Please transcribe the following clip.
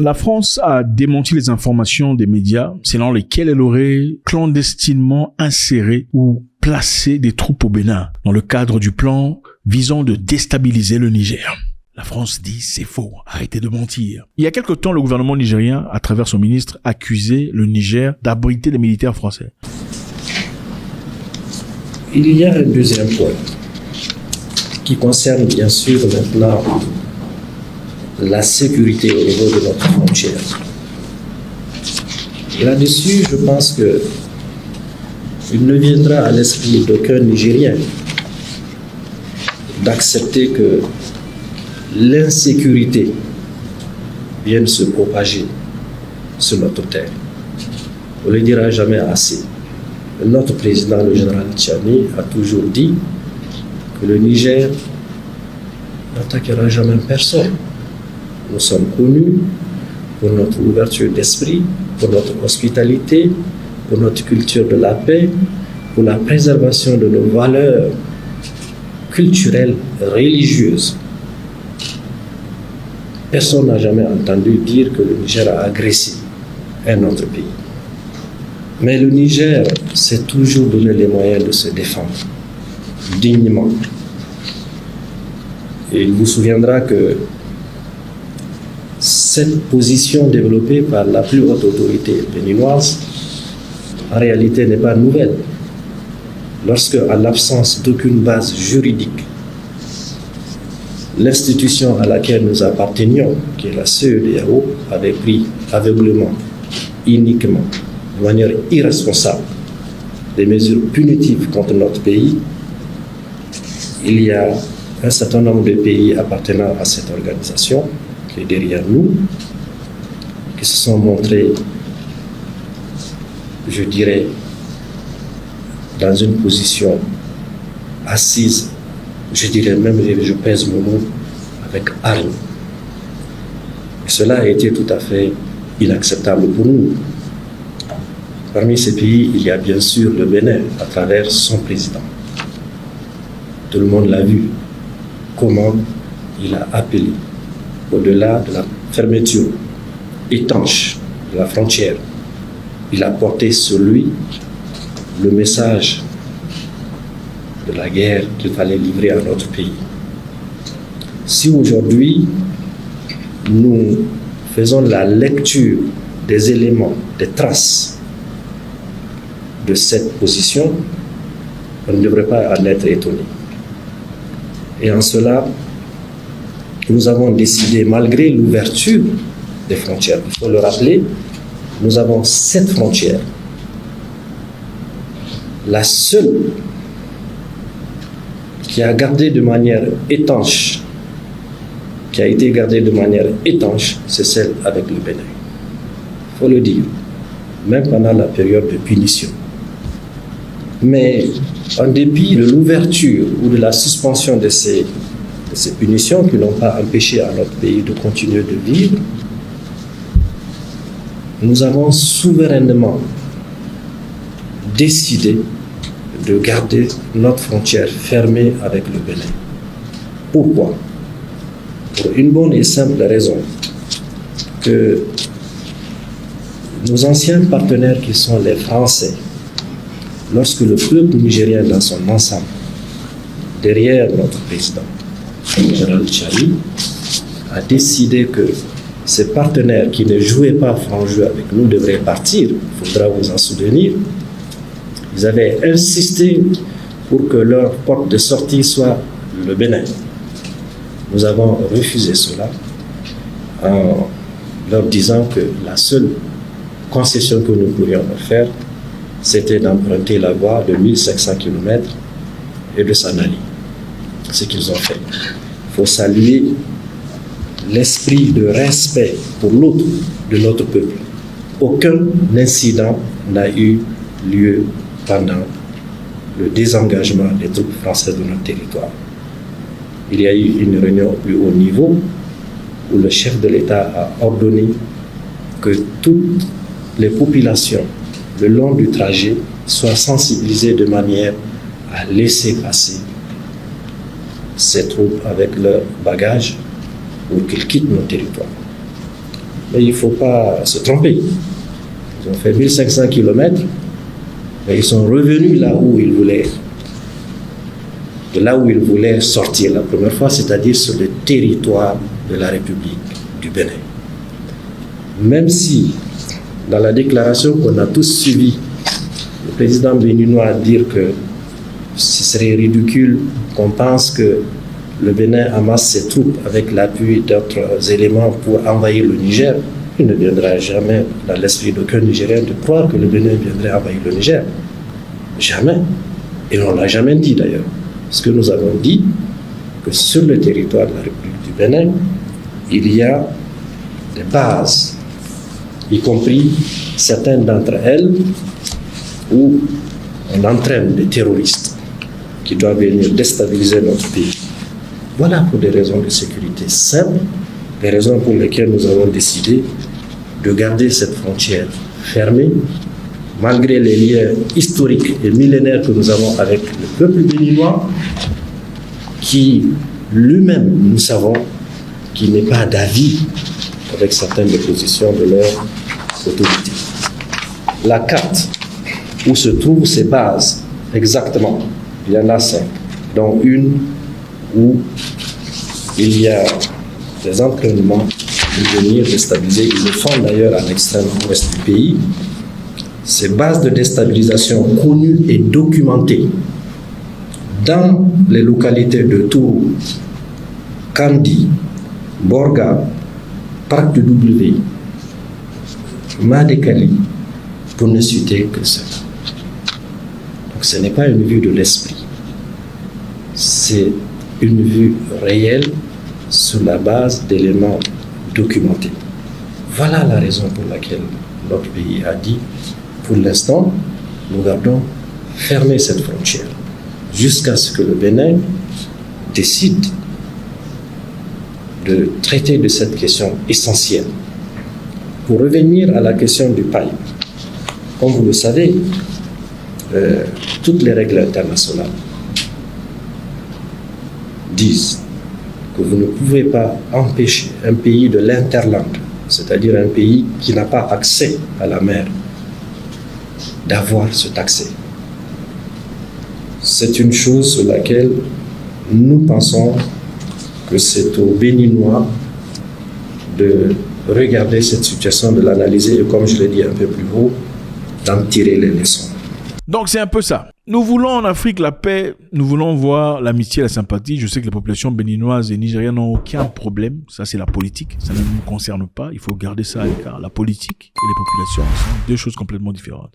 La France a démenti les informations des médias selon lesquelles elle aurait clandestinement inséré ou placé des troupes au Bénin dans le cadre du plan visant de déstabiliser le Niger. La France dit c'est faux, arrêtez de mentir. Il y a quelque temps, le gouvernement nigérien, à travers son ministre, accusait le Niger d'abriter les militaires français. Il y a un deuxième point qui concerne bien sûr maintenant la sécurité au niveau de notre frontière. Là-dessus, je pense que il ne viendra à l'esprit d'aucun Nigérien d'accepter que l'insécurité vienne se propager sur notre terre. On ne le dira jamais assez. Notre président, le général Tchani, a toujours dit que le Niger n'attaquera jamais personne. Nous sommes connus pour notre ouverture d'esprit, pour notre hospitalité, pour notre culture de la paix, pour la préservation de nos valeurs culturelles, religieuses. Personne n'a jamais entendu dire que le Niger a agressé un autre pays. Mais le Niger s'est toujours donné les moyens de se défendre dignement. Et il vous souviendra que cette position développée par la plus haute autorité béninoise, en réalité, n'est pas nouvelle. Lorsque, en l'absence d'aucune base juridique, l'institution à laquelle nous appartenions, qui est la CEDEAO, avait pris aveuglément, uniquement, de manière irresponsable, des mesures punitives contre notre pays, il y a un certain nombre de pays appartenant à cette organisation, qui est derrière nous, qui se sont montrés, je dirais, dans une position assise, je dirais même, je pèse mon mot, avec hargne. Et cela a été tout à fait inacceptable pour nous. Parmi ces pays, il y a bien sûr le Bénin, à travers son président. Tout le monde l'a vu, comment il a appelé, au-delà de la fermeture étanche de la frontière, il a porté sur lui le message de la guerre qu'il fallait livrer à notre pays. Si aujourd'hui, nous faisons la lecture des éléments, des traces de cette position, on ne devrait pas en être étonné. Et en cela, nous avons décidé, malgré l'ouverture des frontières, il faut le rappeler, nous avons 7 frontières. La seule qui a gardé de manière étanche, qui a été gardée de manière étanche, c'est celle avec le Bénin. Il faut le dire, même pendant la période de punition. Mais en dépit de l'ouverture ou de la suspension de ces punitions qui n'ont pas empêché à notre pays de continuer de vivre, nous avons souverainement décidé de garder notre frontière fermée avec le Bénin. Pourquoi? Pour une bonne et simple raison, que nos anciens partenaires qui sont les Français, lorsque le peuple nigérien dans son ensemble, derrière notre président, le général Tchani, a décidé que ces partenaires qui ne jouaient pas franc jeu avec nous devraient partir, il faudra vous en souvenir. Ils avaient insisté pour que leur porte de sortie soit le Bénin. Nous avons refusé cela en leur disant que la seule concession que nous pourrions leur faire, c'était d'emprunter la voie de 1500 km et de s'en aller. Ce qu'ils ont fait. Il faut saluer l'esprit de respect pour l'autre de notre peuple. Aucun incident n'a eu lieu pendant le désengagement des troupes françaises de notre territoire. Il y a eu une réunion au plus haut niveau où le chef de l'État a ordonné que toutes les populations le long du trajet soient sensibilisées de manière à laisser passer ces troupes avec leurs bagages pour qu'ils quittent nos territoires. mais il ne faut pas se tromper. Ils ont fait 1500 km, mais ils sont revenus de là où ils voulaient sortir la première fois, c'est-à-dire sur le territoire de la République du Bénin. Même si, dans la déclaration qu'on a tous suivie, le président béninois a dit que ce serait ridicule qu'on pense que le Bénin amasse ses troupes avec l'appui d'autres éléments pour envahir le Niger. Il ne viendra jamais dans l'esprit d'aucun Nigérien de croire que le Bénin viendrait envahir le Niger. Jamais. Et on ne l'a jamais dit d'ailleurs. Parce que nous avons dit que sur le territoire de la République du Bénin, il y a des bases, y compris certaines d'entre elles, où on entraîne des terroristes qui doivent venir déstabiliser notre pays. Voilà pour des raisons de sécurité simples, les raisons pour lesquelles nous avons décidé de garder cette frontière fermée, malgré les liens historiques et millénaires que nous avons avec le peuple béninois, qui lui-même, nous savons, qu'il n'est pas d'avis avec certaines des positions de leur autorité. La carte où se trouvent ces bases, exactement, il y en a 5, dont une où il y a des entraînements pour venir déstabiliser. Ils le font d'ailleurs à l'extrême ouest du pays. Ces bases de déstabilisation connues et documentées dans les localités de Tourou, Kandi, Borga, Parc de W, Madekali, pour ne citer que cela. Donc ce n'est pas une vue de l'esprit, c'est une vue réelle sur la base d'éléments documentés. Voilà la raison pour laquelle notre pays a dit, pour l'instant, nous gardons fermée cette frontière jusqu'à ce que le Bénin décide de traiter de cette question essentielle. Pour revenir à la question du pipe, comme vous le savez, toutes les règles internationales disent que vous ne pouvez pas empêcher un pays de l'interland, c'est-à-dire un pays qui n'a pas accès à la mer, d'avoir cet accès. C'est une chose sur laquelle nous pensons que c'est aux Béninois de regarder cette situation, de l'analyser et, comme je l'ai dit un peu plus haut, d'en tirer les leçons. Donc c'est un peu ça. Nous voulons en Afrique la paix, nous voulons voir l'amitié et la sympathie. Je sais que les populations béninoises et nigériennes n'ont aucun problème. Ça, c'est la politique. Ça ne nous concerne pas. Il faut garder ça à l'écart. La politique et les populations sont deux choses complètement différentes.